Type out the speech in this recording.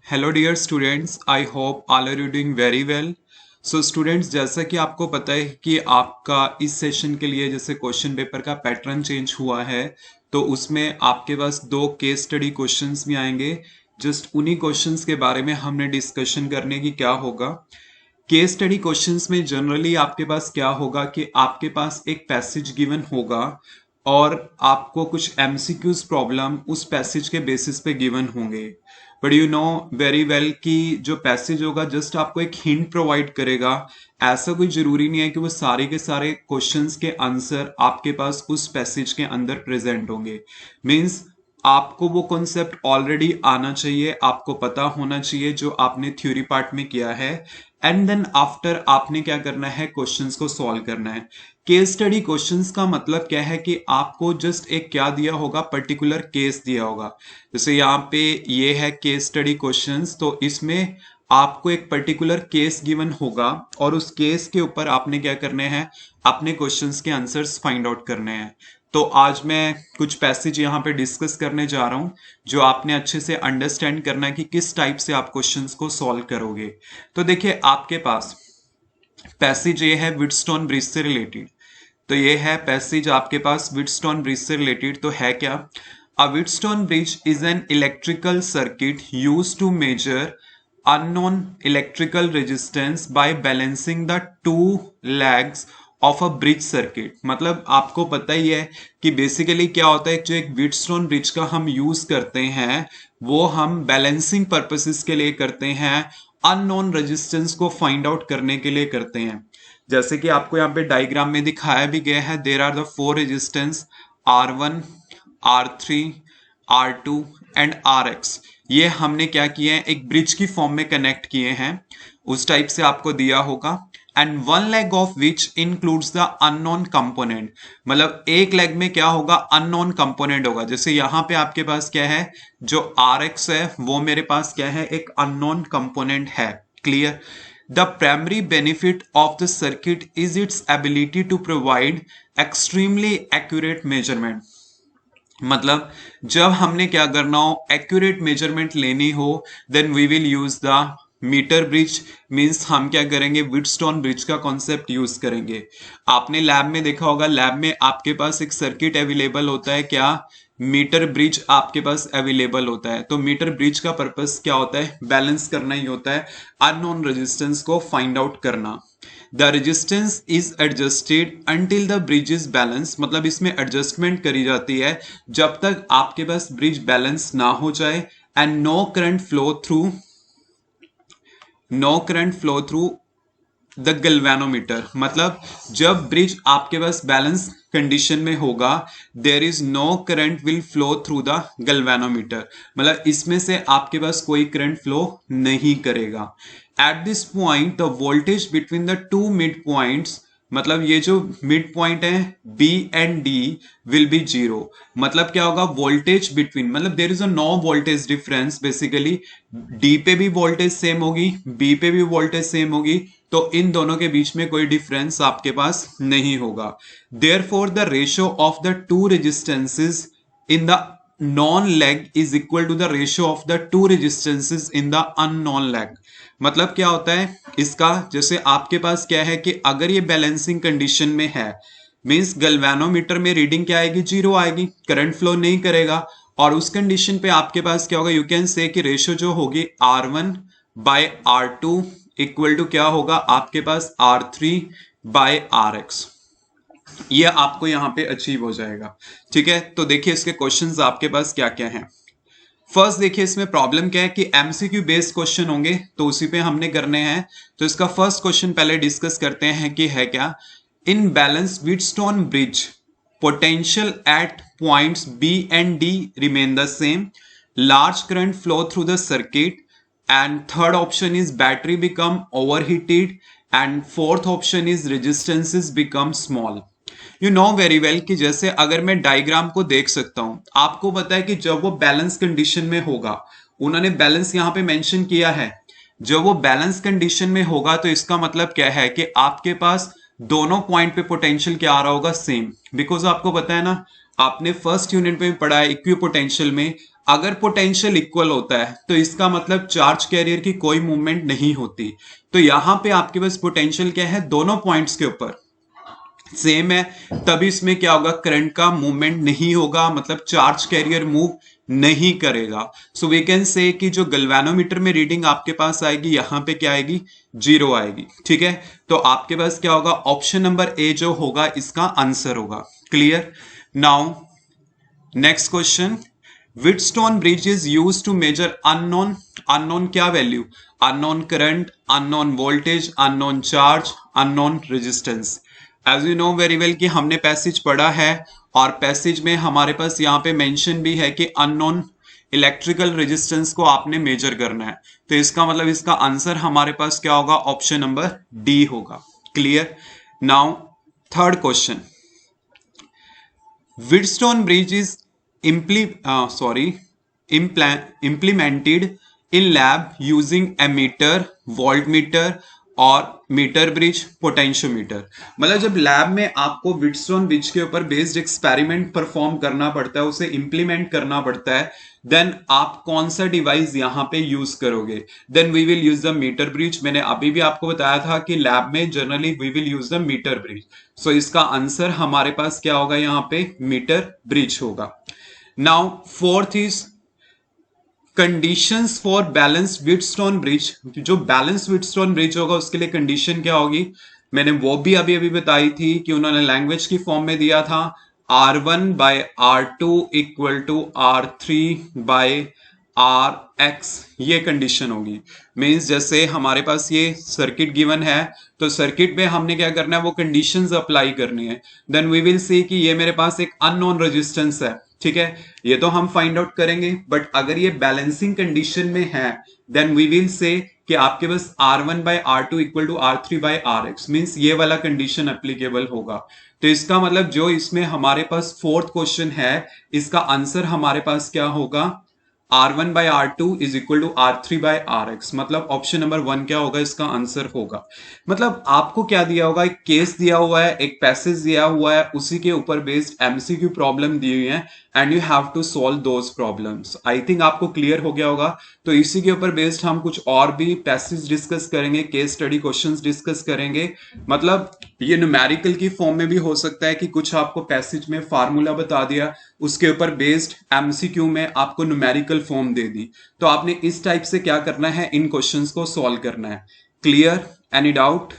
Hello dear students, I hope all are you doing very well. So students, जैसा कि आपको पता है कि आपका इस सेशन के लिए जैसे क्वेश्चन पेपर का पैटर्न चेंज हुआ है, तो उसमें आपके पास दो केस स्टडी क्वेश्चंस भी आएंगे। जस्ट उन्हीं क्वेश्चंस के बारे में हमने डिस्कशन करने की क्या होगा। केस स्टडी क्वेश्चंस में जनरली आपके पास क्या होगा कि आपके पास एक पैसेज गिवन होगा और आपको कुछ एमसीक्यूज प्रॉब्लम उस पैसेज के बेसिस पे गिवन होंगे। But you know very well कि जो पैसेज होगा जस्ट आपको एक हिंट प्रोवाइड करेगा। ऐसा कोई जरूरी नहीं है कि वो सारे के सारे क्वेश्चंस के आंसर आपके पास उस पैसेज के अंदर प्रेजेंट होंगे। मीन्स आपको वो कॉन्सेप्ट ऑलरेडी आना चाहिए, आपको पता होना चाहिए जो आपने थ्योरी पार्ट में किया है। एंड देन आफ्टर आपने क्या करना है, क्वेश्चंस को सॉल्व करना है। केस स्टडी क्वेश्चंस का मतलब क्या है कि आपको जस्ट एक क्या दिया होगा, पर्टिकुलर केस दिया होगा। जैसे यहाँ पे ये है केस स्टडी क्वेश्चंस, तो इसमें आपको एक पर्टिकुलर केस गिवन होगा और उस केस के ऊपर आपने क्या करने हैं, अपने क्वेश्चंस के आंसर्स फाइंड आउट करने हैं। तो आज मैं कुछ पैसेज यहाँ पे डिस्कस करने जा रहा हूँ जो आपने अच्छे से अंडरस्टैंड करना है कि किस टाइप से आप क्वेश्चंस को सॉल्व करोगे। तो देखिए, आपके पास पैसेज ये है व्हीटस्टोन ब्रिज से रिलेटेड। तो ये है पैसेज आपके पास व्हीटस्टोन ब्रिज से रिलेटेड। तो है क्या, a Wheatstone bridge is an electrical circuit used to measure unknown electrical resistance by balancing the two legs of a bridge circuit। मतलब आपको पता ही है कि बेसिकली क्या होता है, जो एक व्हीटस्टोन ब्रिज का हम यूज करते हैं वो हम बैलेंसिंग पर्पसेस के लिए करते हैं, अननोन रेजिस्टेंस को फाइंड आउट करने के लिए करते हैं। जैसे कि आपको यहाँ पे डायग्राम में दिखाया भी गया है, there are the four resistance R1, R3, R2 and RX। ये हमने क्या किए हैं, एक ब्रिज की फॉर्म में कनेक्ट किए हैं, उस टाइप से आपको दिया होगा। And one leg of which includes the unknown component. मतलब एक लेग में क्या होगा, अननोन कंपोनेंट होगा। जैसे यहाँ पे आपके पास क्या है, जो RX है वो मेरे पास क्या है, एक अननोन कंपोनेंट है। Clear. The primary benefit of the circuit is its ability to provide extremely accurate measurement। मतलब जब हमने क्या करना हो, एक्यूरेट मेजरमेंट लेनी हो, then we will use the metre bridge. Means हम क्या करेंगे, व्हीटस्टोन ब्रिज का कॉन्सेप्ट यूज करेंगे। आपने लैब में देखा होगा, लैब में आपके पास एक सर्किट अवेलेबल होता है, क्या, मीटर ब्रिज आपके पास अवेलेबल होता है। तो मीटर ब्रिज का पर्पस क्या होता है, बैलेंस करना ही होता है, अननोन रेजिस्टेंस को फाइंड आउट करना। The resistance is adjusted until the bridge is balance. मतलब इसमें एडजस्टमेंट करी जाती है जब तक आपके पास ब्रिज बैलेंस ना हो जाए। And no current flow through the galvanometer. मतलब जब ब्रिज आपके पास बैलेंस कंडीशन में होगा, there is no current will flow through the galvanometer. मतलब इसमें से आपके पास कोई करंट फ्लो नहीं करेगा। At this point the voltage between the two mid points, मतलब ये जो मिड पॉइंट है B and D will be zero. मतलब क्या होगा, वोल्टेज बिटवीन, मतलब there is a no voltage difference. Basically D पे भी वोल्टेज सेम होगी, बी पे भी वोल्टेज सेम होगी, तो इन दोनों के बीच में कोई डिफरेंस आपके पास नहीं होगा। Therefore the ratio of the two resistances in the known leg is equal to the ratio of the two resistances in the unknown leg. मतलब क्या होता है इसका, जैसे आपके पास क्या है कि अगर ये बैलेंसिंग कंडीशन में है, मींस गैल्वेनोमीटर में रीडिंग क्या आएगी, जीरो आएगी, करंट फ्लो नहीं करेगा। और उस कंडीशन पे आपके पास क्या होगा, यू कैन से कि रेशियो जो होगी R1 bye R2 equal to क्या होगा, आपके पास R3 बाय RX। ये आपको यहां पे अचीव हो जाएगा। ठीक है, तो देखिए इसके क्वेश्चंस आपके पास क्या क्या हैं। फर्स्ट देखिए इसमें प्रॉब्लम क्या है कि एमसीक्यू बेस्ड क्वेश्चन होंगे, तो उसी पे हमने करने हैं। तो इसका फर्स्ट क्वेश्चन पहले डिस्कस करते हैं कि है क्या, in balance Wheatstone bridge potential at points B and D remain the same, large current flow through the circuit, and third option is battery become overheated, and fourth option is resistances become small. You know very well कि जैसे अगर मैं diagram को देख सकता हूं, आपको पता है कि जब वो बैलेंस कंडीशन में होगा, उन्होंने बैलेंस यहां पे मेंशन किया है, जब वो बैलेंस कंडीशन में होगा तो इसका मतलब क्या है कि आपके पास दोनों पॉइंट पे पोटेंशियल क्या आ रहा होगा, सेम। बिकॉज आपको पता है ना, आपने फर्स्ट यूनिट में पढ़ा है इक्वी पोटेंशियल में, अगर पोटेंशियल इक्वल होता है तो इसका मतलब चार्ज कैरियर की कोई मूवमेंट नहीं होती। तो यहां पे आपके पास पोटेंशियल क्या है, दोनों पॉइंट्स के ऊपर सेम है, तभी इसमें क्या होगा, करंट का मूवमेंट नहीं होगा, मतलब चार्ज कैरियर मूव नहीं करेगा। सो वी कैन से कि जो गल्वेनोमीटर में रीडिंग आपके पास आएगी, यहां पे क्या आएगी, 0 आएगी। ठीक है, तो आपके पास क्या होगा, ऑप्शन नंबर ए जो होगा इसका आंसर होगा। Clear. Now next question, Wheatstone bridge is used to measure unknown क्या value, unknown current, unknown voltage, unknown charge, unknown resistance। As you know very well कि हमने पैसेज पढ़ा है, और पैसेज में हमारे पास यहाँ पे मेंशन भी है कि अननोन इलेक्ट्रिकल रेजिस्टेंस को आपने मेजर करना है। तो इसका मतलब इसका आंसर हमारे पास क्या होगा, ऑप्शन नंबर डी होगा। Clear. Now third question, Wheatstone bridge is implemented in lab using ammeter, voltmeter और मीटर ब्रिज, पोटेंशियोमीटर। मतलब जब लैब में आपको व्हिटस्टोन ब्रिज के ऊपर बेस्ड एक्सपेरिमेंट परफॉर्म करना पड़ता है, उसे इंप्लीमेंट करना पड़ता है, देन आप कौन सा डिवाइस यहाँ पे यूज करोगे, then we will use the metre bridge. मैंने अभी भी आपको बताया था कि लैब में generally we will use the metre bridge. So इसका आंसर हमारे पास क्या होगा, यहाँ पे मीटर ब्रिज होगा। Now fourth is conditions for balance Wheatstone bridge. जो बैलेंस व्हिटस्टोन ब्रिज होगा उसके लिए कंडीशन क्या होगी, मैंने वो भी अभी अभी बताई थी कि उन्होंने लैंग्वेज की फॉर्म में दिया था, R1/R2 इक्वल टू R3/RX, ये कंडीशन होगी। मींस जैसे हमारे पास ये सर्किट गिवन है, तो सर्किट में हमने क्या करना है, वो कंडीशंस अप्लाई करनी है। देन वी विल सी कि ये मेरे पास एक अननोन रेजिस्टेंस है, ठीक है, ये तो हम फाइंड आउट करेंगे, बट अगर ये बैलेंसिंग कंडीशन में है, देन वी विल से कि आपके पास R1/R2 equal to R3/RX, means ये वाला कंडीशन एप्लीकेबल होगा। तो इसका मतलब जो इसमें हमारे पास फोर्थ क्वेश्चन है, इसका आंसर हमारे पास क्या होगा, R1/R2 is equal to R3/RX। मतलब ऑप्शन नंबर 1 क्या होगा, इसका आंसर होगा। मतलब आपको क्या दिया होगा, एक केस दिया हुआ है, एक पैसेज दिया हुआ है, उसी के ऊपर बेस्ड एमसीक्यू प्रॉब्लम दी हुई है, and you have to solve those problems. I think आपको क्लियर हो गया होगा। तो इसी के ऊपर बेस्ड हम कुछ और भी पैसेज डिस्कस करेंगे, केस स्टडी क्वेश्चंस डिस्कस करेंगे। मतलब ये न्यूमेरिकल की फॉर्म में भी हो सकता है कि कुछ आपको पैसेज में फार्मूला बता दिया, उसके ऊपर बेस्ड एमसीक्यू में आपको न्यूमेरिकल फॉर्म दे दी, तो आपने इस टाइप से क्या करना है, इन क्वेश्चंस को सॉल्व करना है। क्लियर। Any doubt?